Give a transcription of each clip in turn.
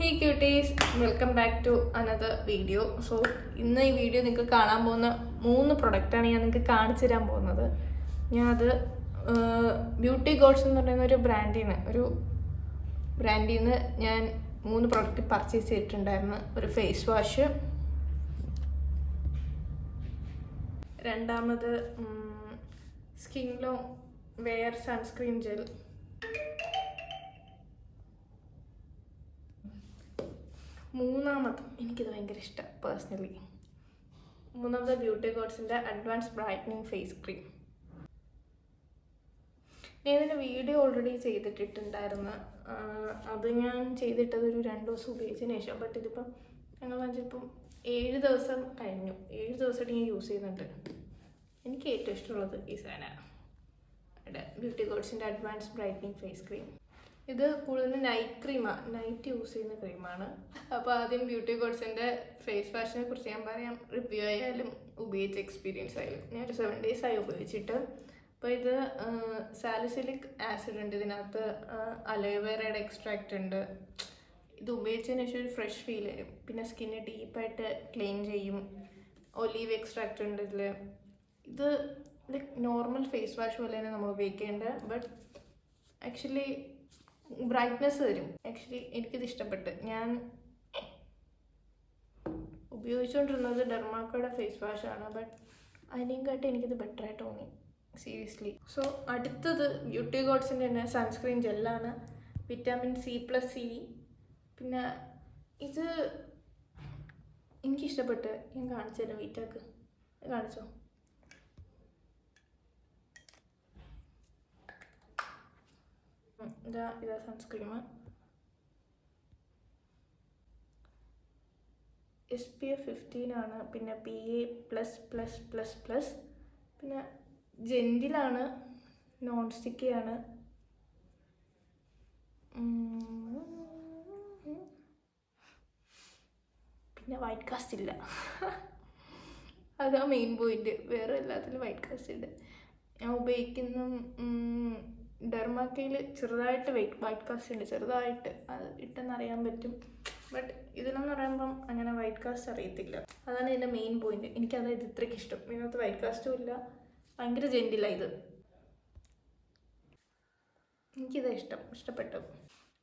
Hey cuties, welcome back to another video. So ഇന്ന് ഈ video നിങ്ങൾക്ക് കാണാൻ പോകുന്ന 3 പ്രൊഡക്റ്റാണ് ഞാൻ നിങ്ങൾക്ക് കാണിച്ചു തരാൻ പോകുന്നത്. ഞാനത് ബ്യൂട്ടി ഗോഡ്സ് എന്ന് പറയുന്ന ഒരു ബ്രാൻഡിൽ നിന്ന് ഞാൻ 3 പ്രൊഡക്റ്റ് പർച്ചേസ് ചെയ്തിട്ടുണ്ടായിരുന്നു. ഒരു ഫേസ് വാഷ്, രണ്ടാമത് സ്കിൻ വെയർ സൺസ്ക്രീൻ ജെൽ, മൂന്നാമത് എനിക്കിത് ഭയങ്കര ഇഷ്ടം പേഴ്സണലി. മൂന്നാമത് ബ്യൂട്ടി ഗോഡ്സിൻ്റെ അഡ്വാൻസ് ബ്രൈറ്റനിങ് ഫേസ് ക്രീം. ഞാൻ ഇതിൻ്റെ വീഡിയോ ഓൾറെഡി ചെയ്തിട്ടുണ്ടായിരുന്നു. അത് ഞാൻ ചെയ്തിട്ടത് ഒരു 2 ദിവസം ഉപയോഗിച്ചതിന് ശേഷം. ബട്ട് ഇതിപ്പം ഞങ്ങൾ വെച്ചിപ്പം 7 ദിവസം കഴിഞ്ഞു. 7 ദിവസമായിട്ട് ഞാൻ യൂസ് ചെയ്യുന്നുണ്ട്. എനിക്ക് ഏറ്റവും ഇഷ്ടമുള്ളത് ഈ സാധനമാണ്, ബ്യൂട്ടി ഗോഡ്സിൻ്റെ അഡ്വാൻസ് ബ്രൈറ്റനിങ് ഫേസ് ക്രീം. ഇത് കൂടുതലും നൈറ്റ് യൂസ് ചെയ്യുന്ന ക്രീമാണ്. അപ്പോൾ ആദ്യം ബ്യൂട്ടി ഗോഡ്സിൻ്റെ ഫേസ് വാഷിനെ കുറിച്ച് ഞാൻ പറയാം. റിവ്യൂ ആയാലും ഉപയോഗിച്ച എക്സ്പീരിയൻസ് ആയാലും. ഞാനൊരു 7 days ആയി ഉപയോഗിച്ചിട്ട്. അപ്പോൾ ഇത് സാലിസിലിക് ആസിഡ് ഉണ്ട് ഇതിനകത്ത്, അലോവേറയുടെ എക്സ്ട്രാക്റ്റ് ഉണ്ട്. ഇത് ഉപയോഗിച്ചതിന് ശേഷം ഒരു ഫ്രഷ് ഫീൽ വരും. പിന്നെ സ്കിന്ന് ഡീപ്പായിട്ട് ക്ലീൻ ചെയ്യും. ഒലീവ് എക്സ്ട്രാക്റ്റ് ഉണ്ട് ഇതിൽ. ഇത് ലൈക്ക് നോർമൽ ഫേസ് വാഷ് പോലെ തന്നെ നമ്മൾ ഉപയോഗിക്കേണ്ടത്. ബട്ട് ആക്ച്വലി ബ്രൈറ്റ്നെസ് തരും. ആക്ച്വലി എനിക്കിത് ഇഷ്ടപ്പെട്ട്. ഞാൻ ഉപയോഗിച്ചുകൊണ്ടിരുന്നത് ഡെർമാക്കോയുടെ ഫേസ് വാഷാണ്. ബട്ട് അതിനെയും കാട്ടി എനിക്കിത് ബെറ്ററായിട്ട് തോന്നി, സീരിയസ്ലി. സോ അടുത്തത് ബ്യൂട്ടി ഗോഡ്സിൻ്റെ തന്നെ സൺസ്ക്രീൻ ജെല്ലാണ്, വിറ്റാമിൻ C+C. പിന്നെ ഇത് എനിക്കിഷ്ടപ്പെട്ട്. ഞാൻ കാണിച്ചു തരാം. വീറ്റാക്ക് കാണിച്ചോ. ഇതാ സൺസ്ക്രീം. SPF 15 ആണ്. പിന്നെ PA++++. പിന്നെ ജെന്റിലാണ്, നോൺ സ്റ്റിക്കിയാണ്. പിന്നെ വൈറ്റ് കാസ്റ്റ് ഇല്ല. അതാ മെയിൻ പോയിന്റ്. വേറെ എല്ലാത്തിലും വൈറ്റ് കാസ്റ്റ് ഉണ്ട്. ഞാൻ ഉപയോഗിക്കുന്ന ഡെർമാക്കയിൽ ചെറുതായിട്ട് വൈറ്റ് കാസ്റ്റ് ഉണ്ട്, ചെറുതായിട്ട്. അത് ഇട്ടെന്നറിയാൻ പറ്റും. ബട്ട് ഇതിലെന്ന് പറയുമ്പം അങ്ങനെ വൈറ്റ് കാസ്റ്റ് അറിയത്തില്ല. അതാണ് ഇതിൻ്റെ മെയിൻ പോയിന്റ്. എനിക്കത് ഇത് ഇത്രയ്ക്ക് ഇഷ്ടം. ഇതിനകത്ത് വൈറ്റ് കാസ്റ്റും ഇല്ല, ഭയങ്കര ജെന്റിലാണ് ഇത്. എനിക്കിത് ഇഷ്ടപ്പെട്ടു.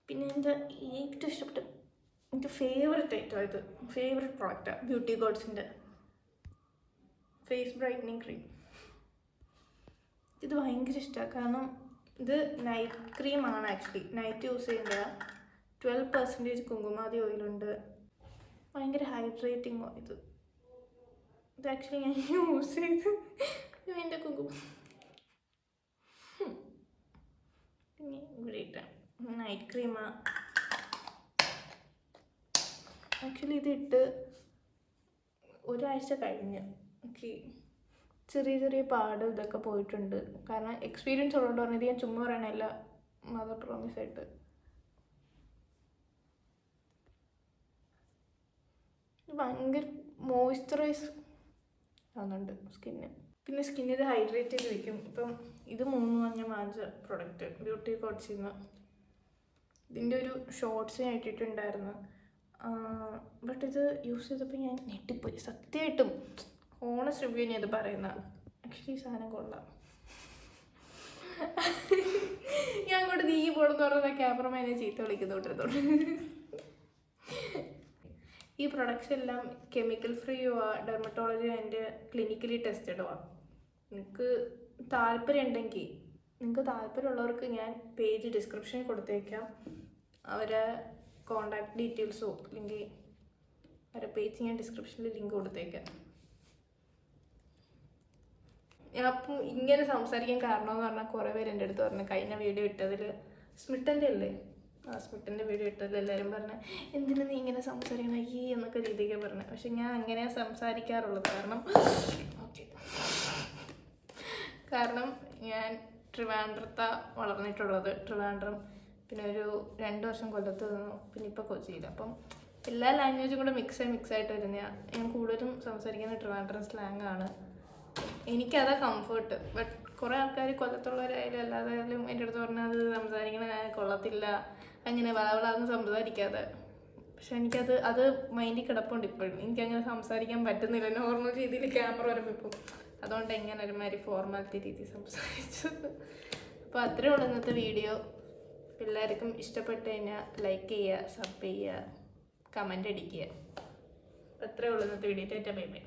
പിന്നെ എൻ്റെ ഏറ്റവും ഇഷ്ടപ്പെട്ട എൻ്റെ ഫേവററ്റ് ഐറ്റം ഇത്, ഫേവററ്റ് പ്രോഡക്റ്റാണ് ബ്യൂട്ടി ഗോഡ്സിൻ്റെ ഫേസ് ബ്രൈറ്റനിങ് ക്രീം. ഇത് ഭയങ്കര ഇഷ്ടമാണ്. കാരണം ഇത് നൈറ്റ് ക്രീമാണ്. ആക്ച്വലി നൈറ്റ് യൂസ് ചെയ്യേണ്ടത്. 12% കുങ്കുമാതി ഓയിലുണ്ട്. ഭയങ്കര ഹൈഡ്രേറ്റിംഗ് ഇത്. ആക്ച്വലി ഞാൻ യൂസ് ചെയ്ത് എൻ്റെ കുങ്കുമം ഇവിടെ ഇട്ടാണ്. നൈറ്റ് ക്രീമാണ്. ആക്ച്വലി ഇതിട്ട് ഒരാഴ്ച കഴിഞ്ഞ് ഓക്കെ ചെറിയ പാട് ഇതൊക്കെ പോയിട്ടുണ്ട്. കാരണം എക്സ്പീരിയൻസ് ഉള്ളതുകൊണ്ട് പറഞ്ഞത് ഞാൻ ചുമ്മാ പറയണല്ല, മദർ പ്രോമിസ് ആയിട്ട്. ഭയങ്കര മോയ്സ്ചറൈസ് ആവുന്നുണ്ട് സ്കിന്ന്. പിന്നെ സ്കിന്നിത് ഹൈഡ്രേറ്റ് ചെയ്ത് വയ്ക്കും. ഇപ്പം ഇത് 3 ഞാൻ വാങ്ങിച്ച പ്രൊഡക്റ്റ് ബ്യൂട്ടി ഗോഡ്സിൽ നിന്ന്. ഇതിൻ്റെ ഒരു ഷോർട്സ് ഞാൻ ഇട്ടിട്ടുണ്ടായിരുന്നു. ബട്ട് ഇത് യൂസ് ചെയ്തപ്പോൾ ഞാൻ ഞെട്ടിപ്പോയി. സത്യമായിട്ടും ഓണസ്റ്റ് റിവ്യൂ ഞാൻ ഇത് പറയുന്ന. ആക്ച്വലി സാധനം കൊള്ളാം. ഞാൻ അങ്ങോട്ട് നീ പോണെന്ന് പറഞ്ഞ ക്യാമറമാനെ ചീത്ത വിളിക്കുന്നോട്ടിരുന്നോണ്ട്. ഈ പ്രൊഡക്ട്സ് എല്ലാം കെമിക്കൽ ഫ്രീയുവാ, ഡെർമറ്റോളജി ആൻഡ് ക്ലിനിക്കലി ടെസ്റ്റഡുവാ. നിങ്ങൾക്ക് താല്പര്യമുള്ളവർക്ക് ഞാൻ പേജ് ഡിസ്ക്രിപ്ഷനിൽ കൊടുത്തേക്കാം. അവരെ കോണ്ടാക്ട് ഡീറ്റെയിൽസോ അല്ലെങ്കിൽ അവരുടെ പേജ് ഞാൻ ഡിസ്ക്രിപ്ഷനിൽ ലിങ്ക് കൊടുത്തേക്കാം. ഞാൻ അപ്പം ഇങ്ങനെ സംസാരിക്കാൻ കാരണമെന്ന് പറഞ്ഞാൽ കുറേ പേര് എൻ്റെ അടുത്ത് പറഞ്ഞു, കഴിഞ്ഞ വീഡിയോ ഇട്ടതിൽ സ്മിട്ടൻ്റെ വീഡിയോ ഇട്ടതിൽ എല്ലാവരും പറഞ്ഞു എന്തിനു നീ ഇങ്ങനെ സംസാരിക്കണം എന്നൊക്കെ രീതിക്ക് പറഞ്ഞു. പക്ഷെ ഞാൻ അങ്ങനെയാണ് സംസാരിക്കാറുള്ളത്. കാരണം ഞാൻ ട്രിവാൻഡ്രത്താണ് വളർന്നിട്ടുള്ളത്. ട്രിവാൻഡ്രം, പിന്നെ ഒരു 2 വർഷം കൊല്ലത്ത് നിന്നു, പിന്നെ ഇപ്പോൾ കൊച്ചിയിൽ. അപ്പം എല്ലാ ലാംഗ്വേജും കൂടെ മിക്സായിട്ട് വരുന്നതാണ്. ഞാൻ കൂടുതലും സംസാരിക്കുന്ന ട്രിവാൻഡ്രം സ്ലാങ് ആണ്. എനിക്കതാ കംഫേർട്ട്. ബട്ട് കുറേ ആൾക്കാർ കൊല്ലത്തുള്ളവരായാലും അല്ലാതായാലും എൻ്റെ അടുത്ത് പറഞ്ഞാൽ അത് സംസാരിക്കണ കൊള്ളത്തില്ല, അങ്ങനെ വളവളാന്ന് സംസാരിക്കാതെ. പക്ഷെ അത് മൈൻഡിൽ കിടപ്പുണ്ട് ഇപ്പോഴും. എനിക്കങ്ങനെ സംസാരിക്കാൻ പറ്റുന്നില്ല നോർമൽ രീതിയിൽ ക്യാമറ വരുമ്പോൾ ഇപ്പം. അതുകൊണ്ട് എങ്ങനെ ഒരുമാതിരി ഫോർമാലിറ്റി രീതി സംസാരിച്ചത്. അപ്പോൾ അത്രയേ ഉള്ളൂ ഇന്നത്തെ വീഡിയോ. എല്ലാവർക്കും ഇഷ്ടപ്പെട്ട് കഴിഞ്ഞാൽ ലൈക്ക് ചെയ്യുക, സബ് ചെയ്യുക, കമൻ്റ് അടിക്കുക. അത്രയേ ഉള്ളൂ ഇന്നത്തെ വീഡിയോ. Bye bye.